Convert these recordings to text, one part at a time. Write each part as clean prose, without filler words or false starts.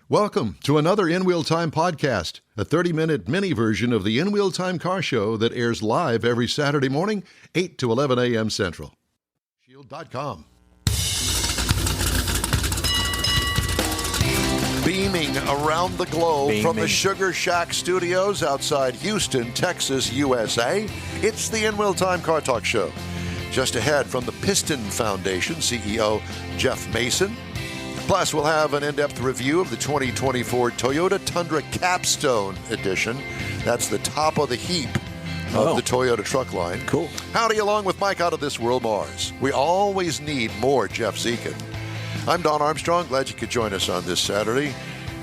Welcome to another In Wheel Time podcast, a 30-minute mini version of the In Wheel Time car show that airs live every Saturday morning, 8 to 11 a.m. Central. Shield.com. Beaming around the globe from the Sugar Shack Studios outside Houston, Texas, USA, it's the In Wheel Time Car Talk Show. Just ahead from the Piston Foundation, CEO Jeff Mason. Plus, we'll have an in-depth review of the 2024 Toyota Tundra Capstone Edition. That's the top of the heap of the Toyota truck line. Cool. Howdy, along with Mike out of This World Mars. We always need more Jeff Zekin. I'm Don Armstrong. Glad you could join us on this Saturday.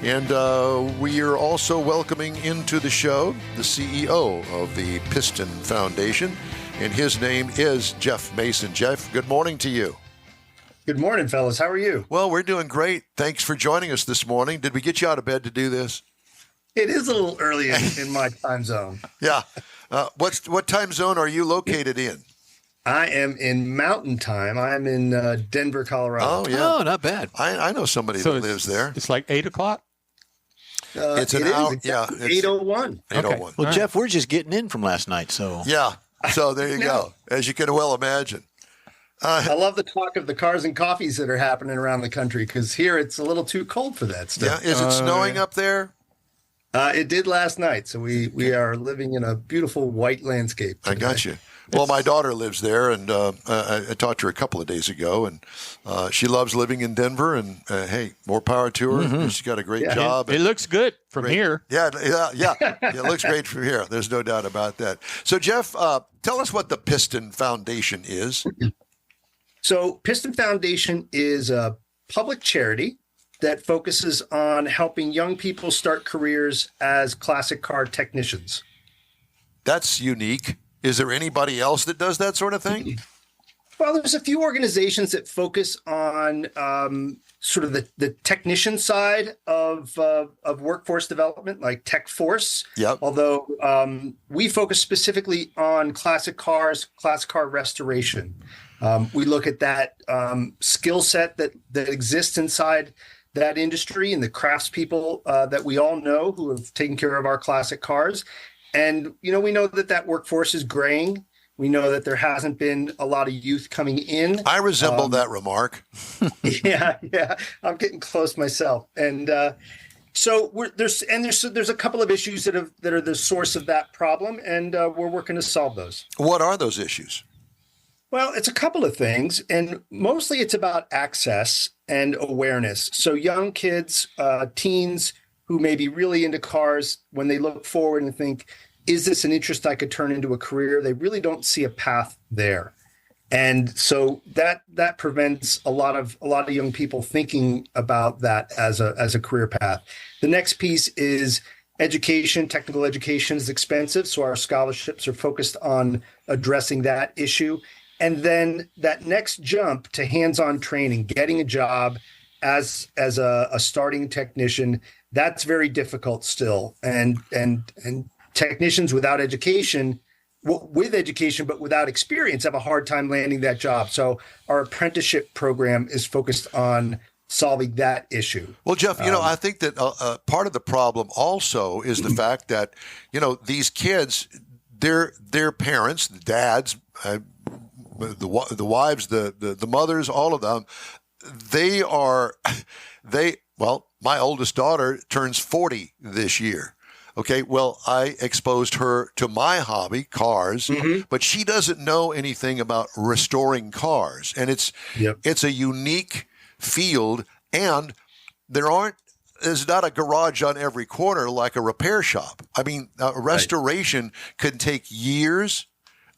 And we are also welcoming into the show the CEO of the Piston Foundation, and his name is Jeff Mason. Jeff, good morning to you. Good morning, fellas. How are you? Well, we're doing great. Thanks for joining us this morning. Did we get you out of bed to do this? It is a little early in my time zone. Yeah. What time zone are you located in? I am in Mountain Time. I'm in Denver, Colorado. Oh, yeah. Oh, not bad. I know somebody that lives there. It's like 8 o'clock? It's an hour. Yeah. 8:01. 8:01. Okay. Well, Jeff, we're just getting in from last night, so. Yeah. So there you go. As you can well imagine. I love the talk of the cars and coffees that are happening around the country because here it's a little too cold for that stuff. Yeah. Is it snowing up there? It did last night, so we are living in a beautiful white landscape today. I got you. Well, my daughter lives there, and I talked to her a couple of days ago, and she loves living in Denver, and hey, more power to her. Mm-hmm. She's got a great job. It looks good from here. Yeah. It looks great from here. There's no doubt about that. So, Jeff, tell us what the Piston Foundation is. So Piston Foundation is a public charity that focuses on helping young people start careers as classic car technicians. That's unique. Is there anybody else that does that sort of thing? Well, there's a few organizations that focus on sort of the technician side of workforce development, like Tech Force. Yep. Although we focus specifically on classic cars, classic car restoration. We look at that skill set that exists inside that industry and the craftspeople that we all know who have taken care of our classic cars. And, we know that workforce is graying. We know that there hasn't been a lot of youth coming in. I resemble that remark. Yeah. I'm getting close myself. And so there's a couple of issues that are the source of that problem, and we're working to solve those. What are those issues? Well, it's a couple of things, and mostly it's about access and awareness. So young kids, teens who may be really into cars, when they look forward and think, is this an interest I could turn into a career? They really don't see a path there. And so that prevents a lot of young people thinking about that as a career path. The next piece is education. Technical education is expensive, so our scholarships are focused on addressing that issue. And then that next jump to hands-on training, getting a job as a starting technician, that's very difficult still. And technicians without education, with education but without experience, have a hard time landing that job. So our apprenticeship program is focused on solving that issue. Well, Jeff, I think that part of the problem also is the fact that, these kids, their parents, the dads, the wives, the mothers, all of them, my oldest daughter turns 40 this year. Okay, well, I exposed her to my hobby, cars, but she doesn't know anything about restoring cars. And it's a unique field, and there's not a garage on every corner like a repair shop. I mean, restoration could take years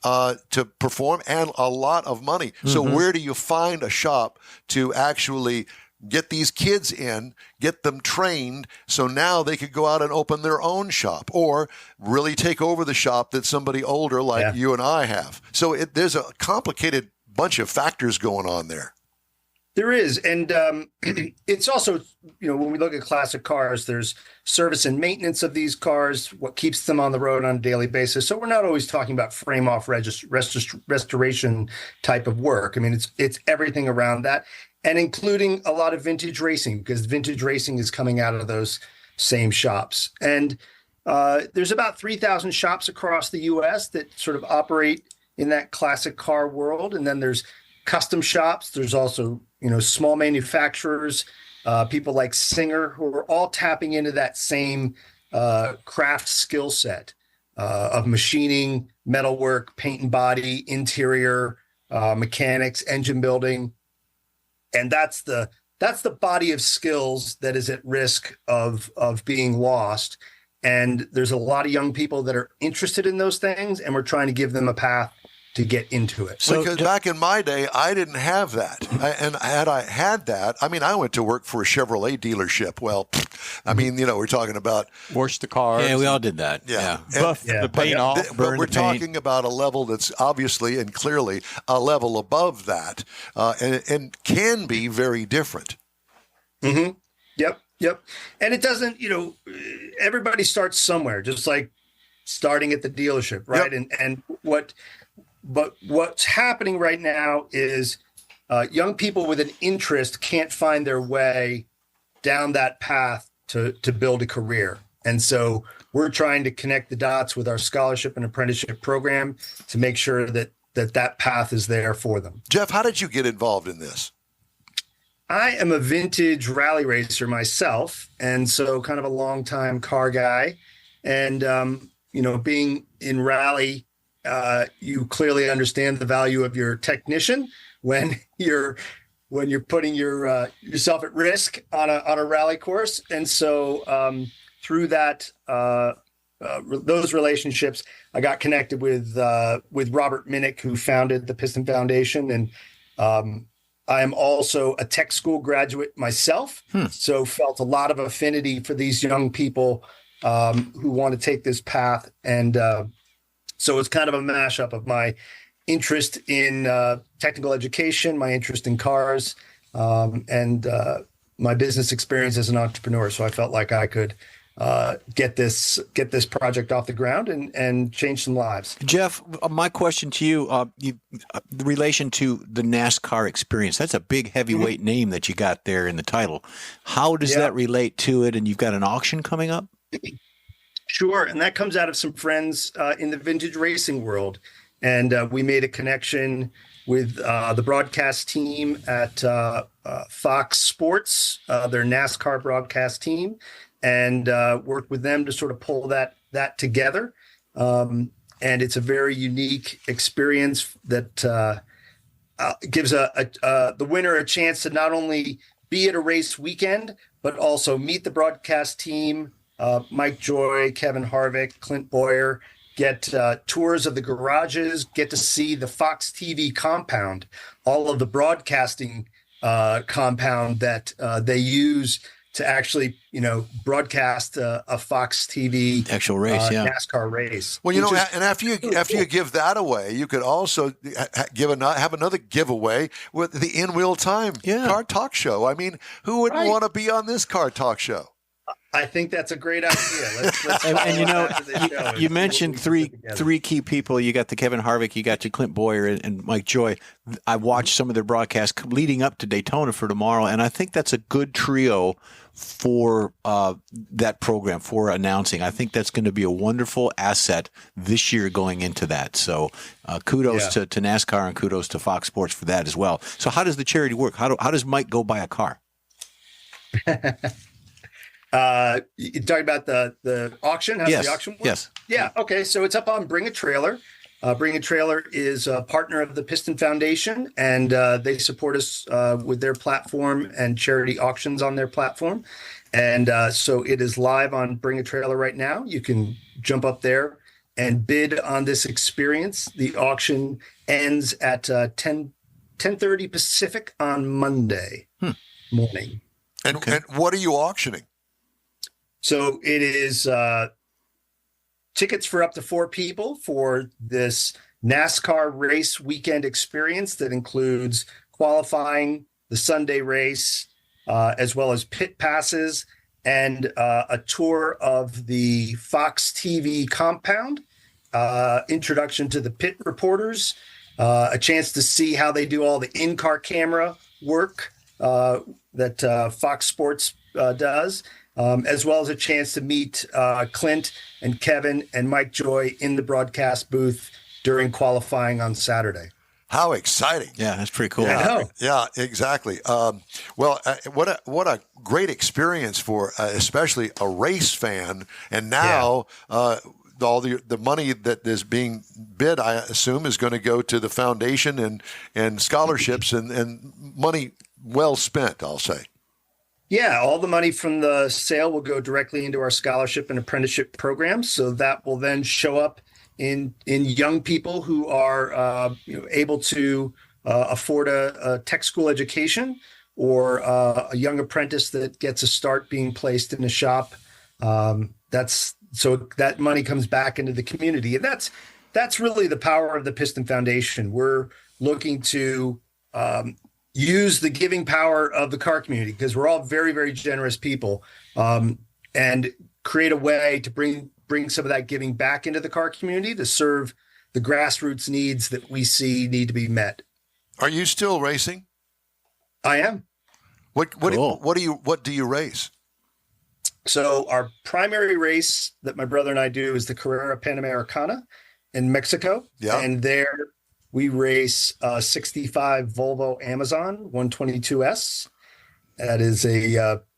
to perform and a lot of money. So where do you find a shop to actually get these kids in, get them trained, so now they could go out and open their own shop or really take over the shop that somebody older like you and I have? So there's a complicated bunch of factors going on there. There is. And it's also, when we look at classic cars, there's service and maintenance of these cars, what keeps them on the road on a daily basis. So we're not always talking about frame-off restoration type of work. I mean, it's everything around that. and including a lot of vintage racing, because vintage racing is coming out of those same shops. And there's about 3,000 shops across the U.S. that sort of operate in that classic car world. And then there's custom shops. There's also, small manufacturers, people like Singer, who are all tapping into that same craft skill set of machining, metalwork, paint and body, interior, mechanics, engine building. And that's the body of skills that is at risk of being lost. And there's a lot of young people that are interested in those things, and we're trying to give them a path to get into it. So, because back in my day, I didn't have that. And had I had that, I went to work for a Chevrolet dealership. Well, we're talking about wash the car. Yeah, we all did that. Yeah. Buff the paint off. But we're talking about a level that's obviously and clearly a level above that, and can be very different. Mm-hmm. Yep. And it doesn't, everybody starts somewhere, just like starting at the dealership, right? Yep. And what's happening right now is young people with an interest can't find their way down that path to build a career. And so we're trying to connect the dots with our scholarship and apprenticeship program to make sure that path is there for them. Jeff, how did you get involved in this? I am a vintage rally racer myself, and so kind of a longtime car guy. And, being in rally, you clearly understand the value of your technician when you're putting yourself at risk on a rally course. And so through that, those relationships, I got connected with Robert Minnick, who founded the Piston Foundation, and I am also a tech school graduate myself, so felt a lot of affinity for these young people who want to take this path. And so it's kind of a mashup of my interest in technical education, my interest in cars, and my business experience as an entrepreneur. So I felt like I could get this project off the ground and change some lives. Jeff, my question to you, the relation to the NASCAR experience, that's a big heavyweight name that you got there in the title. How does that relate to it? And you've got an auction coming up? Sure. And that comes out of some friends in the vintage racing world. And we made a connection with the broadcast team at Fox Sports, their NASCAR broadcast team, and worked with them to sort of pull that together. And it's a very unique experience that gives the winner a chance to not only be at a race weekend, but also meet the broadcast team, Mike Joy, Kevin Harvick, Clint Boyer, get tours of the garages, get to see the Fox TV compound, all of the broadcasting compound that they use to actually, broadcast a Fox TV actual race, NASCAR race. Well, and after you give that away, you could also have another giveaway with the In Real Time car talk show. Who wouldn't want to be on this car talk show? I think that's a great idea. Let's and you mentioned three key people. You got the Kevin Harvick, you got your Clint Boyer, and Mike Joy. I watched some of their broadcasts leading up to Daytona for tomorrow, and I think that's a good trio for that program, for announcing. I think that's going to be a wonderful asset this year going into that. So kudos to NASCAR and kudos to Fox Sports for that as well. So how does the charity work? How does Mike go buy a car? You're talking about the auction? How does the auction work? Yes. Yeah. Okay. So it's up on Bring a Trailer. Bring a Trailer is a partner of the Piston Foundation, and they support us with their platform and charity auctions on their platform. And so it is live on Bring a Trailer right now. You can jump up there and bid on this experience. The auction ends at 10:30 Pacific on Monday morning. And what are you auctioning? So it is tickets for up to 4 people for this NASCAR race weekend experience that includes qualifying, the Sunday race, as well as pit passes and a tour of the Fox TV compound, introduction to the pit reporters, a chance to see how they do all the in-car camera work, that Fox Sports does, as well as a chance to meet Clint and Kevin and Mike Joy in the broadcast booth during qualifying on Saturday. How exciting! Yeah, that's pretty cool. I know. Yeah, exactly. What a great experience for especially a race fan. And now all the money that is being bid, I assume, is going to go to the foundation and scholarships and money well spent, I'll say. Yeah, all the money from the sale will go directly into our scholarship and apprenticeship programs. So that will then show up in young people who are able to afford a tech school education, or a young apprentice that gets a start being placed in a shop. So that money comes back into the community, and that's really the power of the Piston Foundation. We're looking to use the giving power of the car community, because we're all very, very generous people, and create a way to bring some of that giving back into the car community to serve the grassroots needs that we see need to be met. Are you still racing? I am. What Cool. what do you race? So our primary race that my brother and I do is the Carrera Panamericana in Mexico. Yeah. And there we race 65 Volvo Amazon 122S. That is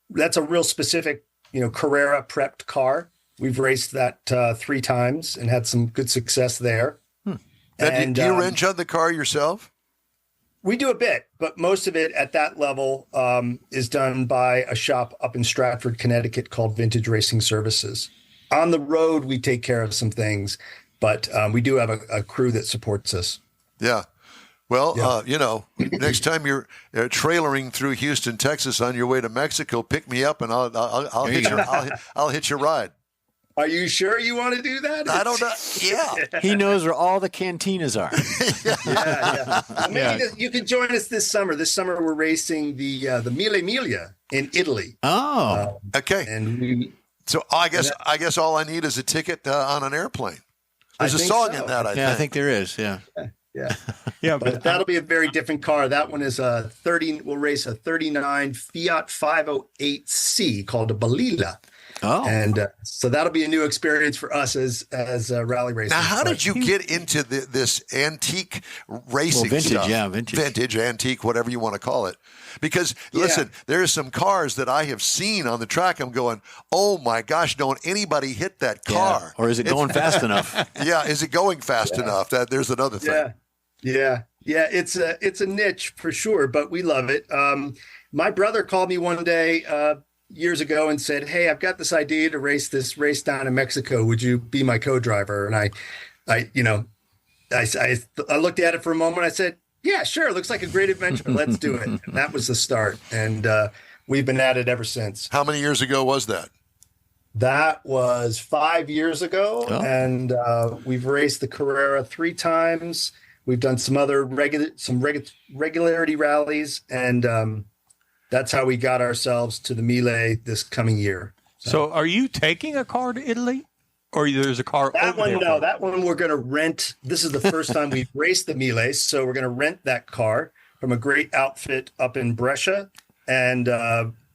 that's a real specific, Carrera prepped car. We've raced that 3 times and had some good success there. And do you wrench on the car yourself? We do a bit, but most of it at that level is done by a shop up in Stratford, Connecticut called Vintage Racing Services. On the road, we take care of some things, but we do have a crew that supports us. Yeah. Well, next time you're trailering through Houston, Texas on your way to Mexico, pick me up and I'll hitch your ride. Are you sure you want to do that? I don't know. Yeah. He knows where all the cantinas are. Yeah. Maybe you can join us this summer. This summer we're racing the Mille Miglia in Italy. Oh, okay. And so I guess all I need is a ticket on an airplane. There's a song in that. I think there is. Yeah. Yeah. Yeah, But that'll be a very different car. That one is we'll race a 39 Fiat 508C called a Balilla. Oh, And so that'll be a new experience for us as rally racers. Now, how did you get into this antique racing vintage, stuff? yeah, vintage. Antique, whatever you want to call it. Because, listen, there are some cars that I have seen on the track. I'm going, oh, my gosh, don't anybody hit that car. Or is it going fast enough? Yeah, is it going fast enough? There's another thing. Yeah. It's a niche for sure, but we love it. My brother called me one day years ago and said, "Hey, I've got this idea to race this race down in Mexico. Would you be my co-driver?" And I looked at it for a moment. I said, "Yeah, sure. Looks like a great adventure. Let's do it." And that was the start. And we've been at it ever since. How many years ago was that? That was 5 years ago. Oh. And we've raced the Carrera 3 times. We've done some other regularity rallies, and that's how we got ourselves to the Mille this coming year. So are you taking a car to Italy, or there's a car over there? No, that one we're going to rent. This is the first time we've raced the Mille, so we're going to rent that car from a great outfit up in Brescia and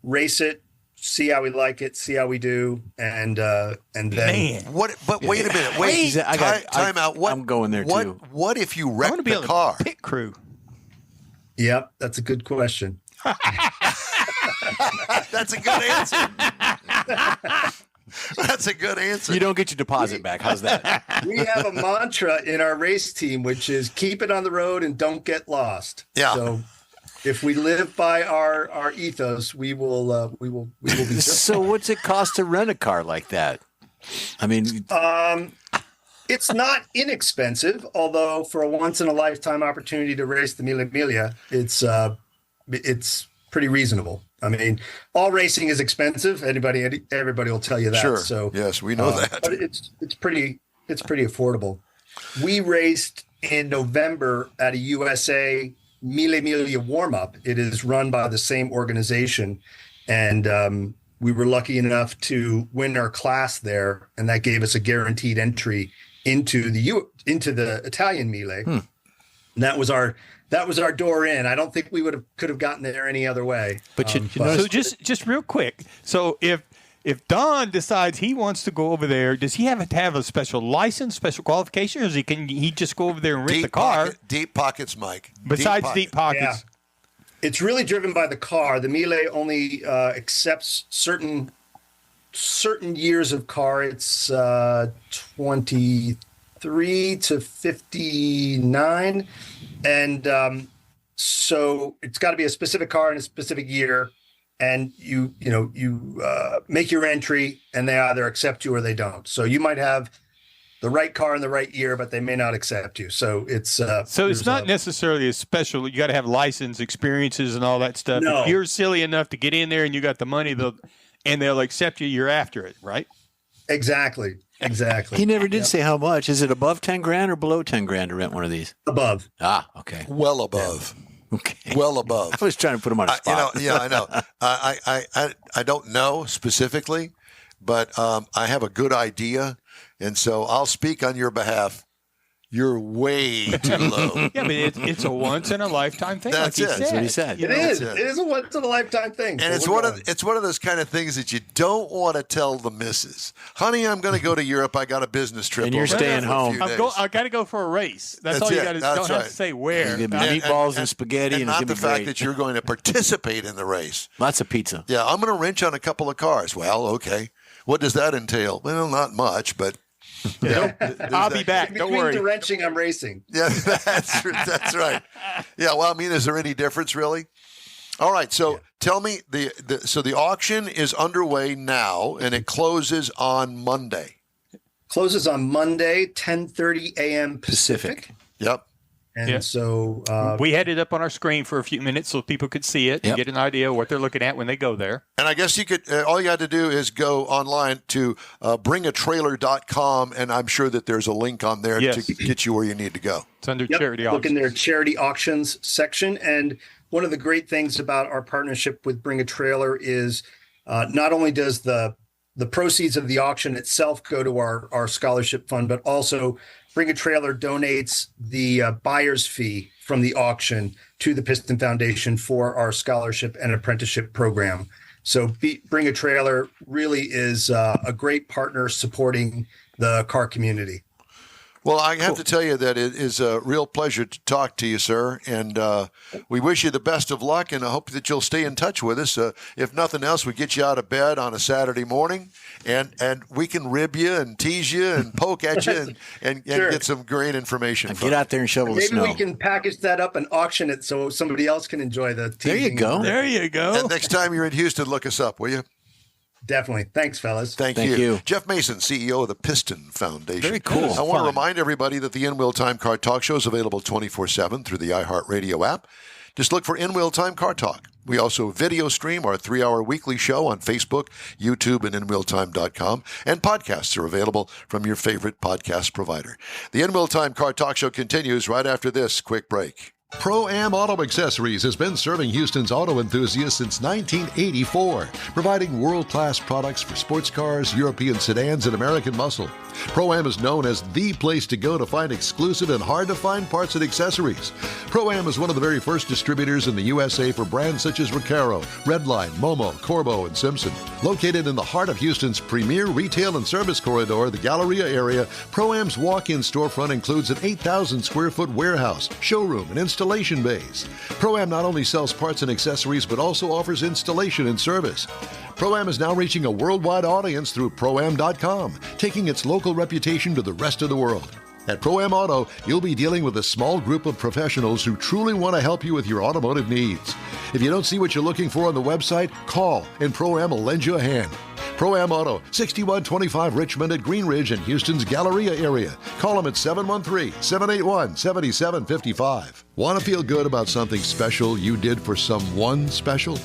race it, see how we like it, see how we do, and then. Man. What? But wait a minute. Wait. Time out. What? I'm going there too. What if you I want wreck to be the on car? the pit crew. Yep, that's a good question. That's a good answer. That's a good answer. You don't get your deposit back. How's that? We have a mantra in our race team, which is keep it on the road and don't get lost. Yeah. So if we live by our ethos, we will be. So what's it cost to rent a car like that? I mean, It's not inexpensive, although for a once in a lifetime opportunity to race the Mille Miglia, it's pretty reasonable. I mean, all racing is expensive. Everybody will tell you that. Sure. So yes, we know that. But it's pretty affordable. We raced in November at a USA Mille Miglia warm up. It is run by the same organization, and we were lucky enough to win our class there, and that gave us a guaranteed entry into the Italian Mille. And that that was our door in. I don't think we could have gotten there any other way. But so just real quick. So if Don decides he wants to go over there, does he have to have a special license, special qualification, or can he just go over there and rent the car? Deep pockets, Mike. Besides deep pockets. Yeah. It's really driven by the car. The Miele only accepts certain years of car. It's 23 to 59. And so it's got to be a specific car in a specific year. And you make your entry, and they either accept you or they don't. So you might have the right car in the right year, but they may not accept you. So it's it's not necessarily a special. You got to have license, experiences, and all that stuff. No. If you're silly enough to get in there and you got the money, they'll accept you. You're after it, right? Exactly. He never did say how much. Is it above 10 grand or below 10 grand to rent one of these? Above. Ah, okay. Well above. Yeah. Okay. Well above. I was trying to put him on a spot. I know. I don't know specifically, but I have a good idea, and so I'll speak on your behalf. You're way too low. Yeah, but it's a once in a lifetime thing. That's like it. He said. That's what he said. It is. It is a once in a lifetime thing. And So it's one of those kind of things that you don't want to tell the missus. Honey, I'm going to go to Europe. I got a business trip. And you're over staying there for a home. few days. I got to go for a race. That's That's all you it. got to. That's Don't have right. to say where. You're gonna get meatballs and spaghetti, and it's not gonna the be fact great. that you're going to participate in the race. Lots of pizza. Yeah, I'm going to wrench on a couple of cars. Well, okay. What does that entail? Well, not much, but I'll be back. Don't Between worry. the wrenching, I'm racing. yeah, that's right. Yeah, well, I mean, is there any difference really? All right, so tell me the auction is underway now, and it closes on Monday. Closes on Monday, 10:30 a.m. Pacific. Yep. And so We had it up on our screen for a few minutes so people could see it and get an idea of what they're looking at when they go there. And I guess you could, all you had to do is go online to bringatrailer.com, and I'm sure that there's a link on there to get you where you need to go. It's under charity auctions. Look in their charity auctions section. And one of the great things about our partnership with Bring a Trailer is not only does the proceeds of the auction itself go to our scholarship fund, but also Bring a Trailer donates the buyer's fee from the auction to the Piston Foundation for our scholarship and apprenticeship program. So Bring a Trailer really is a great partner supporting the car community. Well, I have to tell you that it is a real pleasure to talk to you, sir. And we wish you the best of luck, and I hope that you'll stay in touch with us. If nothing else, we get you out of bed on a Saturday morning, and we can rib you and tease you and poke at you and get some great information. Get out there and shovel the snow. Maybe we can package that up and auction it so somebody else can enjoy the teasing. There you go. There you go. And next time you're in Houston, look us up, will you? Definitely. Thanks, fellas. Thank you. Jeff Mason, CEO of the Piston Foundation. Very cool. I want to remind everybody that the In-Wheel Time Car Talk Show is available 24/7 through the iHeartRadio app. Just look for In-Wheel Time Car Talk. We also video stream our 3-hour weekly show on Facebook, YouTube, and InWheelTime.com. And podcasts are available from your favorite podcast provider. The In-Wheel Time Car Talk Show continues right after this quick break. Pro-Am Auto Accessories has been serving Houston's auto enthusiasts since 1984, providing world-class products for sports cars, European sedans, and American muscle. Pro-Am is known as the place to go to find exclusive and hard-to-find parts and accessories. Pro-Am is one of the very first distributors in the USA for brands such as Recaro, Redline, Momo, Corbo, and Simpson. Located in the heart of Houston's premier retail and service corridor, the Galleria area, Pro-Am's walk-in storefront includes an 8,000-square-foot warehouse, showroom, and installation bays. Pro-Am not only sells parts and accessories, but also offers installation and service. Pro-Am is now reaching a worldwide audience through Pro-Am.com, taking its local reputation to the rest of the world. At Pro-Am Auto, you'll be dealing with a small group of professionals who truly want to help you with your automotive needs. If you don't see what you're looking for on the website, call and Pro-Am will lend you a hand. Pro-Am Auto, 6125 Richmond at Green Ridge in Houston's Galleria area. Call them at 713-781-7755. Want to feel good about something special you did for someone special?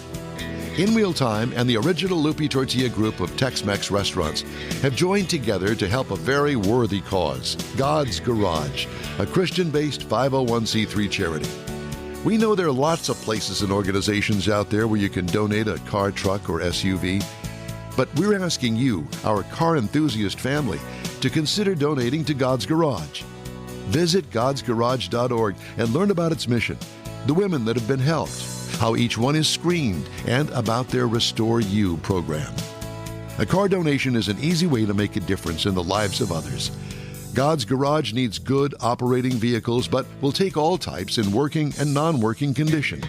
In-Wheel Time and the original Lupi Tortilla group of Tex-Mex restaurants have joined together to help a very worthy cause, God's Garage, a Christian-based 501c3 charity. We know there are lots of places and organizations out there where you can donate a car, truck, or SUV, but we're asking you, our car enthusiast family, to consider donating to God's Garage. Visit godsgarage.org and learn about its mission the women that have been helped, how each one is screened, and about their Restore You program. A car donation is an easy way to make a difference in the lives of others. God's Garage needs good operating vehicles, but will take all types in working and non-working condition.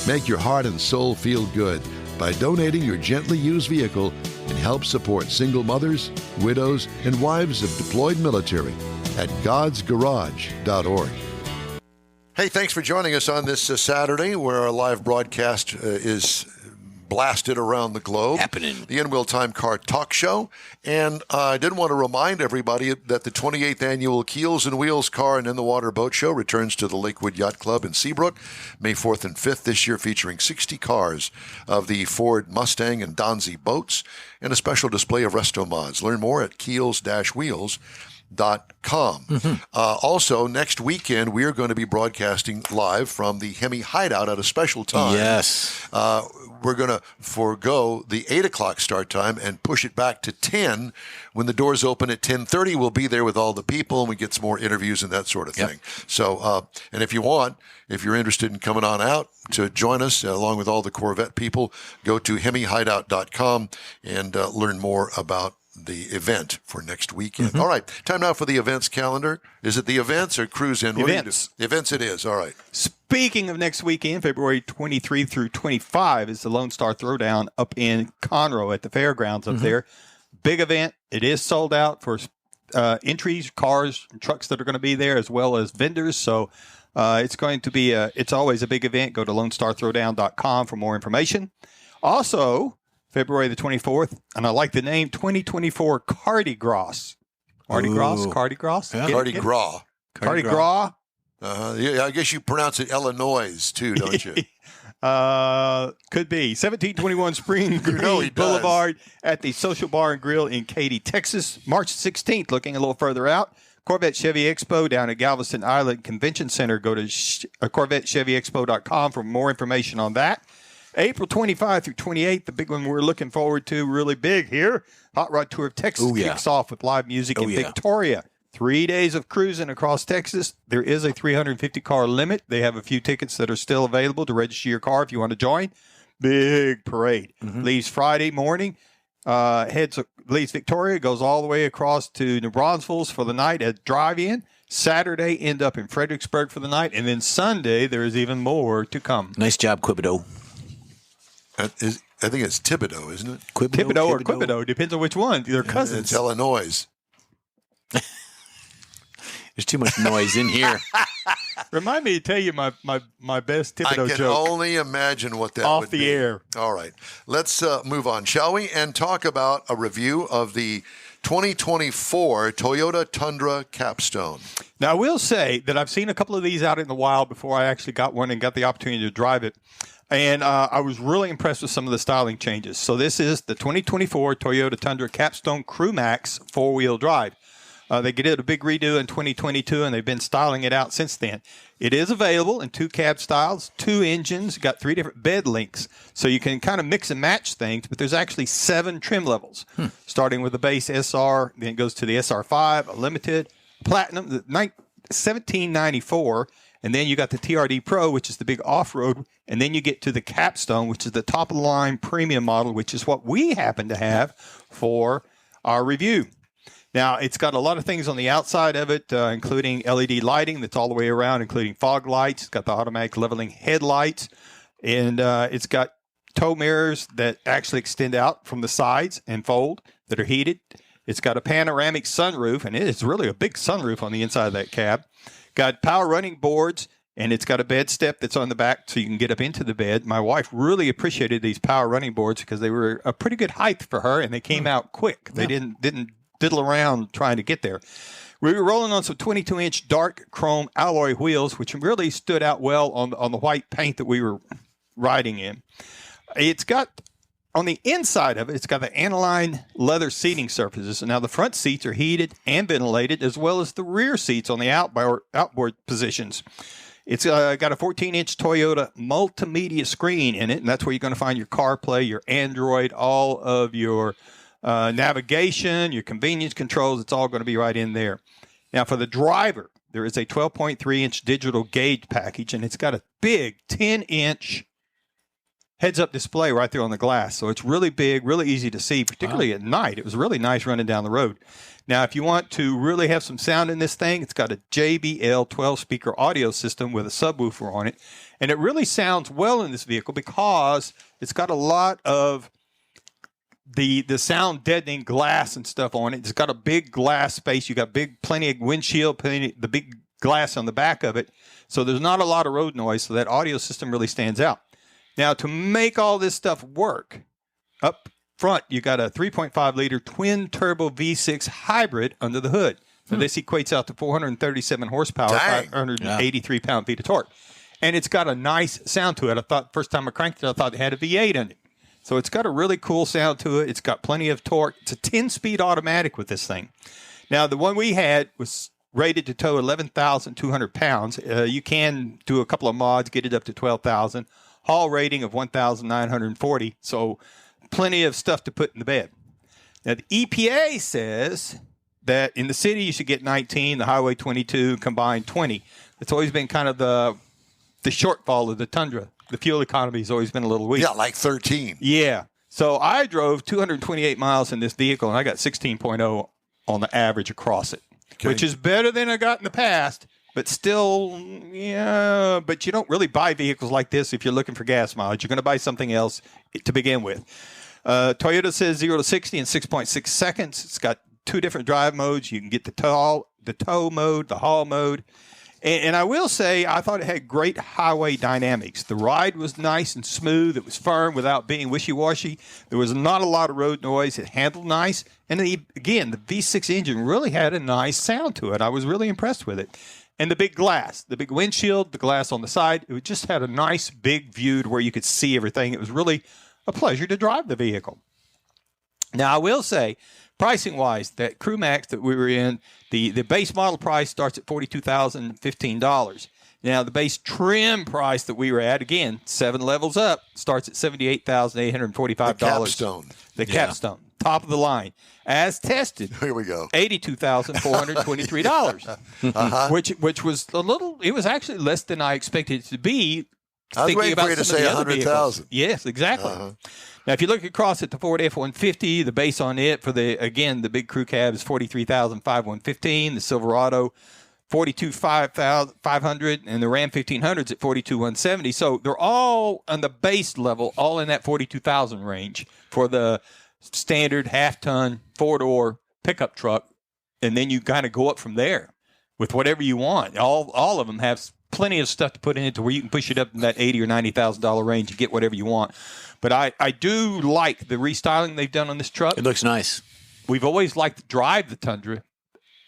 Make your heart and soul feel good by donating your gently used vehicle and help support single mothers, widows, and wives of deployed military at godsgarage.org. Hey, thanks for joining us on this Saturday where our live broadcast is blasted around the globe. Happening. The In Wheel Time Car Talk Show. And I did want to remind everybody that the 28th annual Keels and Wheels Car and In the Water Boat Show returns to the Lakewood Yacht Club in Seabrook, May 4th and 5th this year, featuring 60 cars of the Ford Mustang and Donzi boats and a special display of resto mods. Learn more at keels-wheels.com. Also, next weekend, we are going to be broadcasting live from the Hemi Hideout at a special time. Yes. We're going to forego the 8 o'clock start time and push it back to 10. When the doors open at 10:30, we'll be there with all the people, and we get some more interviews and that sort of thing. So, and if you're interested in coming on out to join us, along with all the Corvette people, go to hemihideout.com and learn more about the event for next weekend. All right, time now for the events calendar. Is it the events or cruise in? Events. Events it is. All right. Speaking of next weekend, February 23 through 25 is the Lone Star Throwdown up in Conroe at the fairgrounds up there. Big event. It is sold out for entries, cars, and trucks that are going to be there, as well as vendors. So it's going to be it's always a big event. Go to LoneStarThrowdown.com for more information. Also, February the 24th, and I like the name, 2024 Cardi Gras. Cardi Gras? Cardi Gras? Yeah. Cardi Gras. Cardi Gras. Yeah, I guess you pronounce it Illinois too, don't you? Could be. 1721 Spring Green Boulevard at the Social Bar and Grill in Katy, Texas. March 16th, looking a little further out. Corvette Chevy Expo down at Galveston Island Convention Center. Go to CorvetteChevyExpo.com for more information on that. April 25 through 28, the big one we're looking forward to, really big here. Hot Rod Tour of Texas kicks off with live music in Victoria. 3 days of cruising across Texas. There is a 350-car limit. They have a few tickets that are still available to register your car if you want to join. Big parade. Leaves Friday morning. Leaves Victoria, goes all the way across to New Braunfels for the night at drive-in. Saturday, end up in Fredericksburg for the night. And then Sunday, there is even more to come. Nice job, Quibido. I think it's Thibodeau, isn't it? Thibodeau or Quibido, depends on which one. They're cousins. It's Illinois. There's too much noise in here. Remind me to tell you my best Thibodeau I can joke. only imagine what that Off would the be. air. All right. Let's move on, shall we? And talk about a review of the 2024 Toyota Tundra Capstone. Now, I will say that I've seen a couple of these out in the wild before I actually got one and got the opportunity to drive it. And I was really impressed with some of the styling changes. So this is the 2024 Toyota Tundra Capstone Crew Max four-wheel drive. They did a big redo in 2022, and they've been styling it out since then. It is available in 2 cab styles, 2 engines, got 3 different bed lengths. So you can kind of mix and match things, but there's actually 7 trim levels, starting with the base SR, then it goes to the SR5, a limited, platinum, the 1794, and then you got the TRD Pro, which is the big off-road, and then you get to the Capstone, which is the top-of-the-line premium model, which is what we happen to have for our review. Now, it's got a lot of things on the outside of it, including LED lighting that's all the way around, including fog lights. It's got the automatic leveling headlights, and it's got tow mirrors that actually extend out from the sides and fold that are heated. It's got a panoramic sunroof, and it's really a big sunroof on the inside of that cab. Got power running boards, and it's got a bed step that's on the back so you can get up into the bed. My wife really appreciated these power running boards because they were a pretty good height for her, and they came out quick. They didn't diddle around trying to get there. We were rolling on some 22-inch dark chrome alloy wheels, which really stood out well on the white paint that we were riding in. It's got, on the inside of it, it's got the aniline leather seating surfaces. Now, the front seats are heated and ventilated, as well as the rear seats on the outboard positions. It's got a 14-inch Toyota multimedia screen in it, and that's where you're going to find your CarPlay, your Android, all of your navigation, your convenience controls. It's all going to be right in there. Now, for the driver, there is a 12.3-inch digital gauge package, and it's got a big 10-inch heads-up display right there on the glass. So it's really big, really easy to see, particularly at night. It was really nice running down the road. Now, if you want to really have some sound in this thing, it's got a JBL 12-speaker audio system with a subwoofer on it. And it really sounds well in this vehicle because it's got a lot of the sound deadening glass and stuff on it. It's got a big glass space. You got plenty of windshield, the big glass on the back of it. So there's not a lot of road noise. So that audio system really stands out. Now, to make all this stuff work, up front, you got a 3.5-liter twin-turbo V6 hybrid under the hood. So this equates out to 437 horsepower, 583 pound-feet of torque. And it's got a nice sound to it. I thought, first time I cranked it, I thought it had a V8 in it. So it's got a really cool sound to it. It's got plenty of torque. It's a 10-speed automatic with this thing. Now, the one we had was rated to tow 11,200 pounds. You can do a couple of mods, get it up to 12,000. Haul rating of 1,940. So plenty of stuff to put in the bed. Now, the EPA says that in the city you should get 19, the highway 22, combined 20. It's always been kind of the shortfall of the Tundra. The fuel economy has always been a little weak. Yeah, like 13. Yeah. So I drove 228 miles in this vehicle, and I got 16.0 on the average across it, which is better than I got in the past. But still, yeah, but you don't really buy vehicles like this if you're looking for gas mileage. You're going to buy something else to begin with. Toyota says 0 to 60 in 6.6 seconds. It's got two different drive modes. You can get the tow mode, the haul mode. And I will say, I thought it had great highway dynamics. The ride was nice and smooth. It was firm without being wishy-washy. There was not a lot of road noise. It handled nice. And again, the V6 engine really had a nice sound to it. I was really impressed with it. And the big glass, the big windshield, the glass on the side, it just had a nice big view to where you could see everything. It was really a pleasure to drive the vehicle. Now, I will say, pricing-wise, that Crew Max that we were in, the base model price starts at $42,015. Now, the base trim price that we were at, again, 7 levels up, starts at $78,845. The capstone. The capstone. Top of the line. As tested, here we go. $82,423, which was a little. It was actually less than I expected it to be. I was waiting for you to say 100,000. Yes, exactly. Now, if you look across at the Ford F-150, the base on it for the big crew cab is $43,515. The Silverado, $42,500, and the Ram 1500's at $42,170. So they're all on the base level, all in that $42,000 range for the standard half-ton 4-door pickup truck, and then you kind of go up from there with whatever you want. All of them have plenty of stuff to put in it to where you can push it up in that $80,000 or $90,000 range and get whatever you want. But I do like the restyling they've done on this truck. It looks nice. We've always liked to drive the Tundra.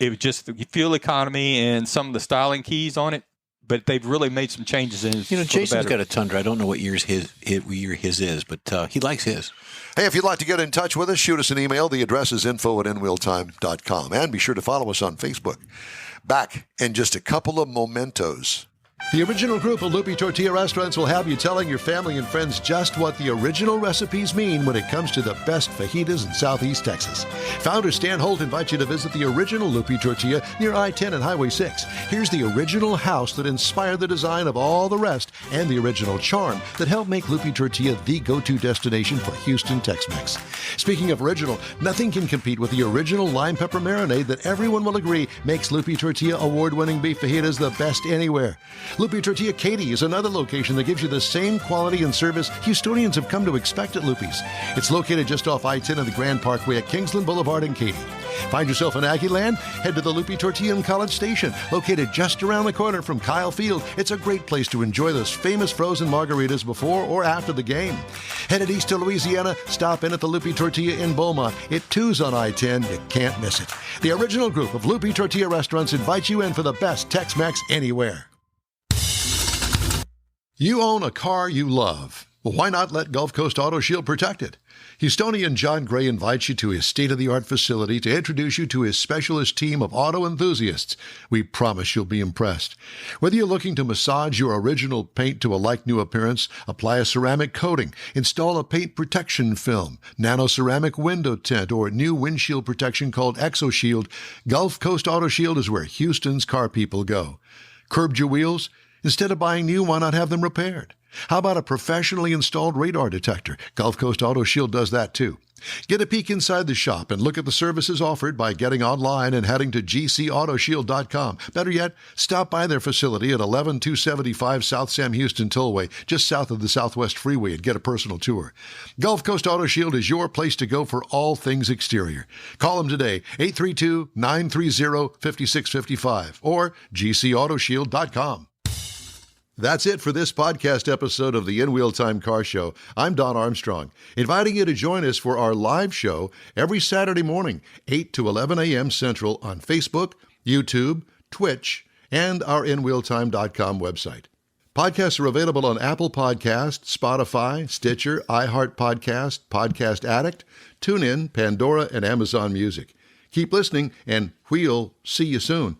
It was just the fuel economy and some of the styling keys on it. But they've really made some changes in it. You know, Jason's got a Tundra. I don't know what year his is, but he likes his. Hey, if you'd like to get in touch with us, shoot us an email. The address is info@inwheeltime.com. And be sure to follow us on Facebook. Back in just a couple of mementos. The original group of Lupi Tortilla restaurants will have you telling your family and friends just what the original recipes mean when it comes to the best fajitas in Southeast Texas. Founder Stan Holt invites you to visit the original Lupi Tortilla near I-10 and Highway 6. Here's the original house that inspired the design of all the rest and the original charm that helped make Lupi Tortilla the go-to destination for Houston Tex-Mex. Speaking of original, nothing can compete with the original lime pepper marinade that everyone will agree makes Lupi Tortilla award-winning beef fajitas the best anywhere. Lupi Tortilla Katy is another location that gives you the same quality and service Houstonians have come to expect at Lupi's. It's located just off I-10 and the Grand Parkway at Kingsland Boulevard in Katy. Find yourself in Aggie Land? Head to the Lupi Tortilla in College Station, located just around the corner from Kyle Field. It's a great place to enjoy those famous frozen margaritas before or after the game. Headed east to Louisiana, stop in at the Lupi Tortilla in Beaumont. It too's on I-10. You can't miss it. The original group of Lupi Tortilla restaurants invites you in for the best Tex-Mex anywhere. You own a car you love. Well, why not let Gulf Coast Auto Shield protect it? Houstonian John Gray invites you to his state-of-the-art facility to introduce you to his specialist team of auto enthusiasts. We promise you'll be impressed. Whether you're looking to massage your original paint to a like-new appearance, apply a ceramic coating, install a paint protection film, nano-ceramic window tint, or new windshield protection called ExoShield, Gulf Coast Auto Shield is where Houston's car people go. Curbed your wheels? Instead of buying new, why not have them repaired? How about a professionally installed radar detector? Gulf Coast Auto Shield does that too. Get a peek inside the shop and look at the services offered by getting online and heading to gcautoshield.com. Better yet, stop by their facility at 11275 South Sam Houston Tollway, just south of the Southwest Freeway, and get a personal tour. Gulf Coast Auto Shield is your place to go for all things exterior. Call them today, 832-930-5655 or gcautoshield.com. That's it for this podcast episode of the In Wheel Time Car Show. I'm Don Armstrong, inviting you to join us for our live show every Saturday morning, 8 to 11 a.m. Central on Facebook, YouTube, Twitch, and our InWheelTime.com website. Podcasts are available on Apple Podcasts, Spotify, Stitcher, iHeart Podcast, Podcast Addict, TuneIn, Pandora, and Amazon Music. Keep listening, and we'll see you soon.